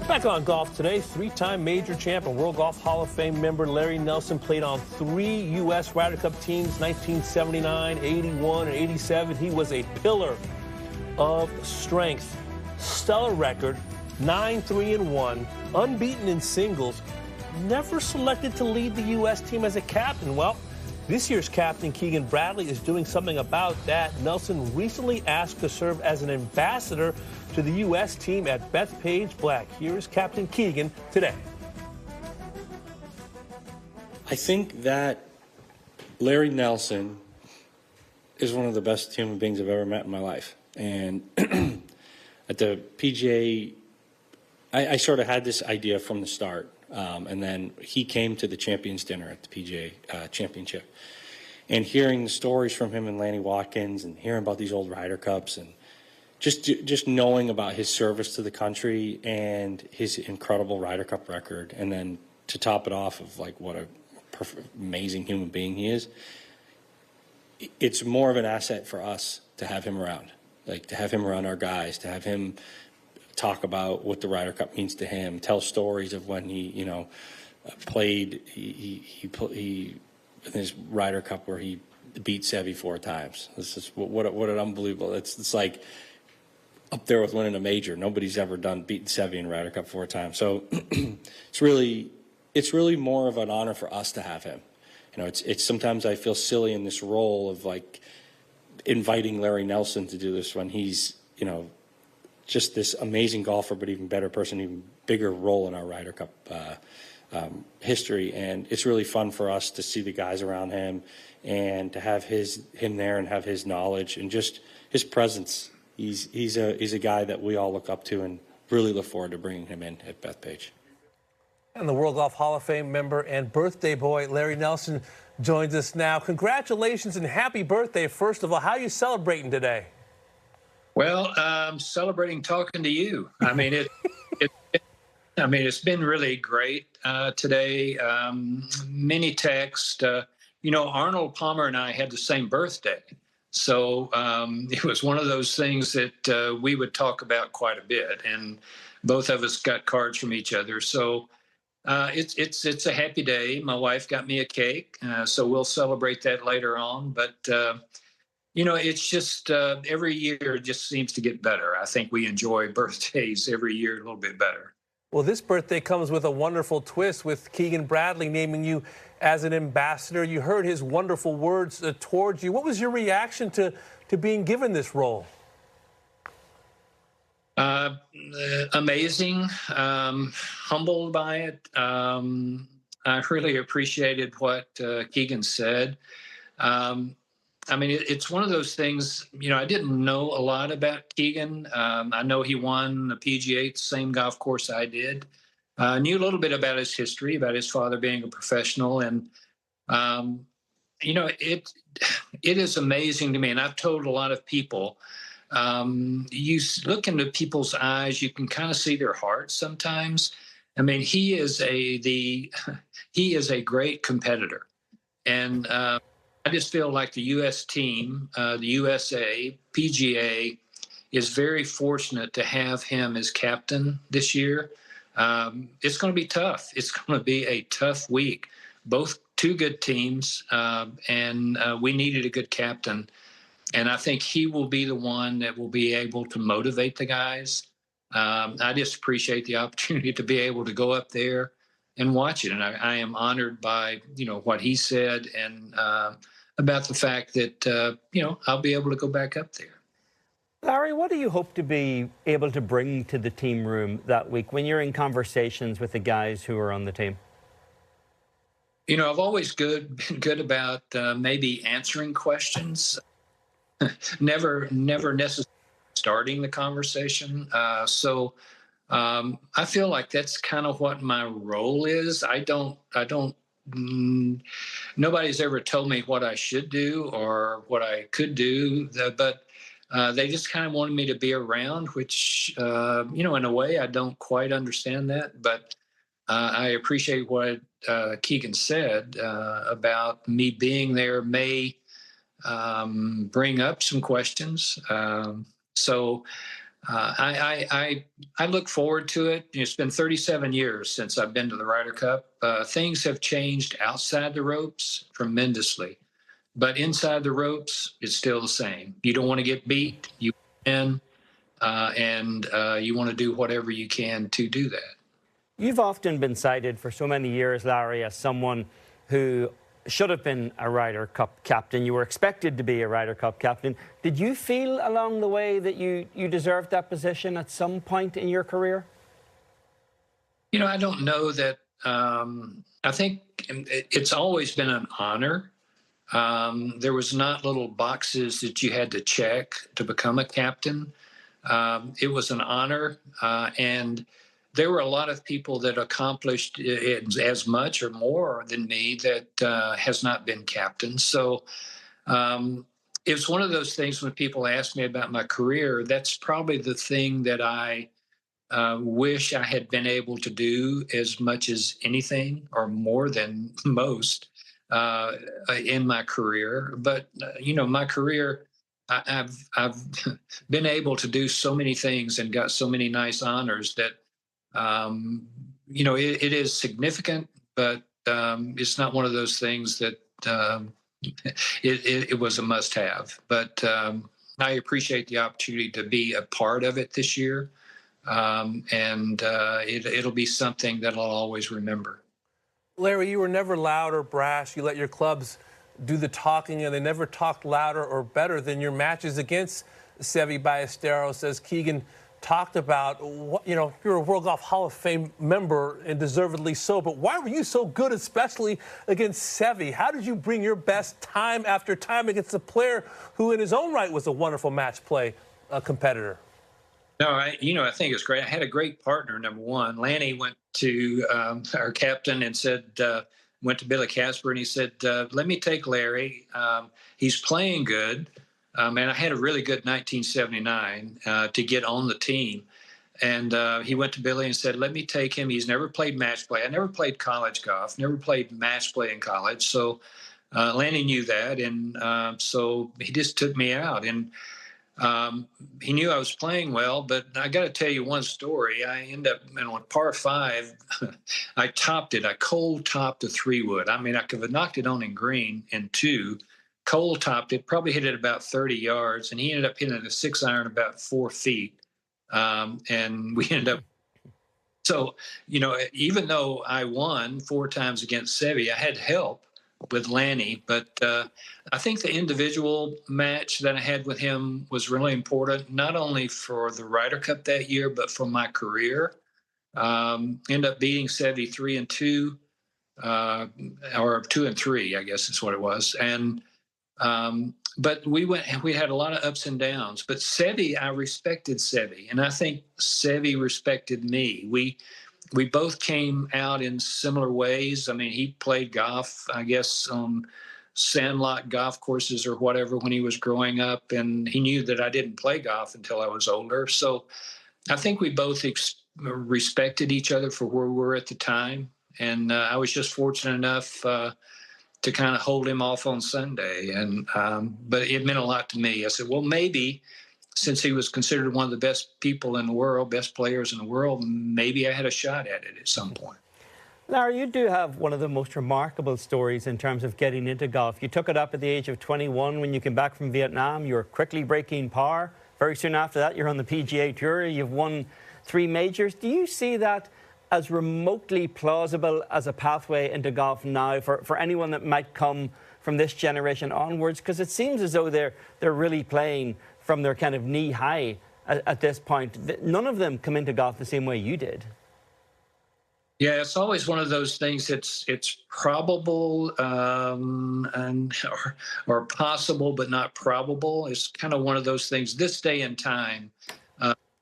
Back on golf today, three-time major champ and World Golf Hall of Fame member Larry Nelson played on 3 U.S. Ryder Cup teams, 1979, 81, and 87. He was a pillar of strength. Stellar record, 9-3-1, unbeaten in singles, never selected to lead the U.S. team as a captain. Well, this year's captain, Keegan Bradley, is doing something about that. Nelson recently asked to serve as an ambassador to the U.S. team at Bethpage Black. Here's Captain Keegan today. I think that Larry Nelson is one of the best human beings I've ever met in my life. And at the PGA, I sort of had this idea from the start. And then he came to the Champions Dinner at the PGA Championship. And hearing the stories from him and Lanny Watkins and hearing about these old Ryder Cups and just knowing about his service to the country and his incredible Ryder Cup record, and then to top it off of like what a amazing human being he is, it's more of an asset for us to have him around, like to have him around our guys, to have him talk about what the Ryder Cup means to him, tell stories of when he, played. He in his Ryder Cup where he beat Sevy 4 times. This is what an unbelievable. It's like up there with winning a major. Nobody's ever beaten Sevy in Ryder Cup 4 times. So it's really more of an honor for us to have him. It's sometimes I feel silly in this role of like inviting Larry Nelson to do this when he's just this amazing golfer, but even better person, even bigger role in our Ryder Cup history. And it's really fun for us to see the guys around him and to have him there and have his knowledge and just his presence. He's a guy that we all look up to and really look forward to bringing him in at Bethpage. And the World Golf Hall of Fame member and birthday boy Larry Nelson joins us now. Congratulations and happy birthday, first of all. How are you celebrating today? Well, I'm celebrating talking to you. I mean, it's been really great today. Many texts. Arnold Palmer and I had the same birthday. So it was one of those things that we would talk about quite a bit. And both of us got cards from each other. So it's a happy day. My wife got me a cake. So we'll celebrate that later on. But it's just every year just seems to get better. I think we enjoy birthdays every year a little bit better. Well, this birthday comes with a wonderful twist with Keegan Bradley naming you as an ambassador. You heard his wonderful words towards you. What was your reaction to being given this role? Amazing, humbled by it. I really appreciated what Keegan said. It's one of those things, I didn't know a lot about Keegan. I know he won the PGA, the same golf course I did. Knew a little bit about his history, about his father being a professional. And, it is amazing to me. And I've told a lot of people, you look into people's eyes, you can kind of see their hearts sometimes. I mean, he is a great competitor. And, I just feel like the U.S. team, the USA, PGA, is very fortunate to have him as captain this year. It's going to be tough. It's going to be a tough week. Both two good teams, and we needed a good captain. And I think he will be the one that will be able to motivate the guys. I just appreciate the opportunity to be able to go up there and watch it. And I am honored by, what he said and about the fact that, I'll be able to go back up there. Larry, what do you hope to be able to bring to the team room that week when you're in conversations with the guys who are on the team? I've always been good about maybe answering questions, never necessarily starting the conversation. So I feel like that's kind of what my role is. Nobody's ever told me what I should do or what I could do, but they just kind of wanted me to be around, which, in a way I don't quite understand that, but I appreciate what Keegan said about me being there may bring up some questions. So I look forward to it. It's been 37 years since I've been to the Ryder Cup. Things have changed outside the ropes tremendously, but inside the ropes, it's still the same. You don't want to get beat. You win, and you want to do whatever you can to do that. You've often been cited for so many years, Larry, as someone who should have been a Ryder Cup captain. You were expected to be a Ryder Cup captain. Did you feel along the way that you deserved that position at some point in your career? You know, I don't know that. I think it's always been an honor. There was not little boxes that you had to check to become a captain. It was an honor, and there were a lot of people that accomplished it as much or more than me that has not been captain. So it was one of those things when people ask me about my career, that's probably the thing that I wish I had been able to do as much as anything or more than most in my career. But, my career, I've been able to do so many things and got so many nice honors that, it is significant, but it's not one of those things that it was a must-have. But I appreciate the opportunity to be a part of it this year, and it'll be something that I'll always remember. Larry, you were never loud or brash. You let your clubs do the talking, and they never talked louder or better than your matches against Sevy, Ballesteros, as Keegan talked about. You're a World Golf Hall of Fame member, and deservedly so, but why were you so good, especially against Sevy? How did you bring your best time after time against a player who in his own right was a wonderful match play competitor? No, I think it's great. I had a great partner, number one. Lanny went to our captain and said, went to Billy Casper, and he said, let me take Larry. He's playing good. And I had a really good 1979 to get on the team. And he went to Billy and said, let me take him. He's never played match play. I never played college golf, never played match play in college. So Lanny knew that. And so he just took me out. And he knew I was playing well, but I got to tell you one story. I ended up on par 5. I topped it. I cold topped a 3-wood. I mean, I could have knocked it on in green in 2. Cole topped it, probably hit it about 30 yards, and he ended up hitting a 6-iron about 4 feet. And we ended up, so, even though I won 4 times against Sevy, I had help with Lanny, but I think the individual match that I had with him was really important, not only for the Ryder Cup that year, but for my career. Ended up beating Sevy 3-2, or 2-3, I guess is what it was. And but we had a lot of ups and downs, but Sevy, I respected Sevy, and I think Sevy respected me. We both came out in similar ways. I mean, he played golf, I guess, on sandlot golf courses or whatever when he was growing up, and he knew that I didn't play golf until I was older. So I think we both respected each other for where we were at the time, and I was just fortunate enough to kind of hold him off on Sunday. And but it meant a lot to me. I said, well, maybe since he was considered one of the best people in the world, best players in the world, maybe I had a shot at it at some point. Larry, you do have one of the most remarkable stories in terms of getting into golf. You took it up at the age of 21 when you came back from Vietnam. You were quickly breaking par. Very soon after that, you're on the PGA Tour. You've won 3 majors. Do you see that as remotely plausible as a pathway into golf now for anyone that might come from this generation onwards? Because it seems as though they're really playing from their kind of knee high at this point. None of them come into golf the same way you did. Yeah, it's always one of those things. It's probable or possible, but not probable. It's kind of one of those things. This day and time,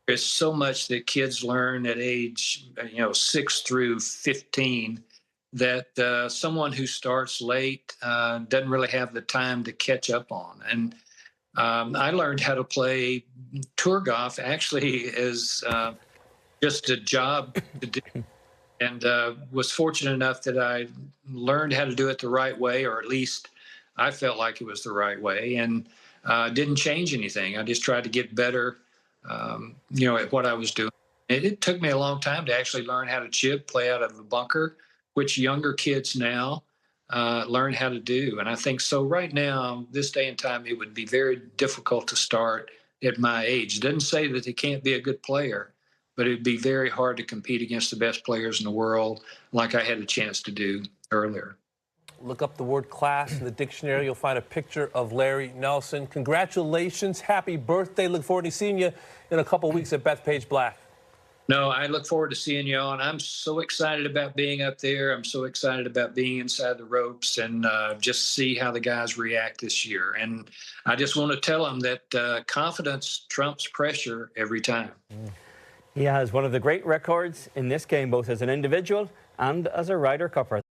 there's so much that kids learn at age 6 through 15 that someone who starts late doesn't really have the time to catch up on. And I learned how to play tour golf actually as just a job to do. And was fortunate enough that I learned how to do it the right way, or at least I felt like it was the right way, and didn't change anything. I just tried to get better at what I was doing. It took me a long time to actually learn how to chip, play out of the bunker, which younger kids now learn how to do. And I think so right now, this day and time, it would be very difficult to start at my age. It doesn't say that they can't be a good player, but it'd be very hard to compete against the best players in the world like I had a chance to do earlier. Look up the word class in the dictionary. You'll find a picture of Larry Nelson. Congratulations. Happy birthday. Look forward to seeing you in a couple weeks at Bethpage Black. No, I look forward to seeing you all, and I'm so excited about being up there. I'm so excited about being inside the ropes and just see how the guys react this year. And I just want to tell them that confidence trumps pressure every time. He has one of the great records in this game, both as an individual and as a Ryder Cupper.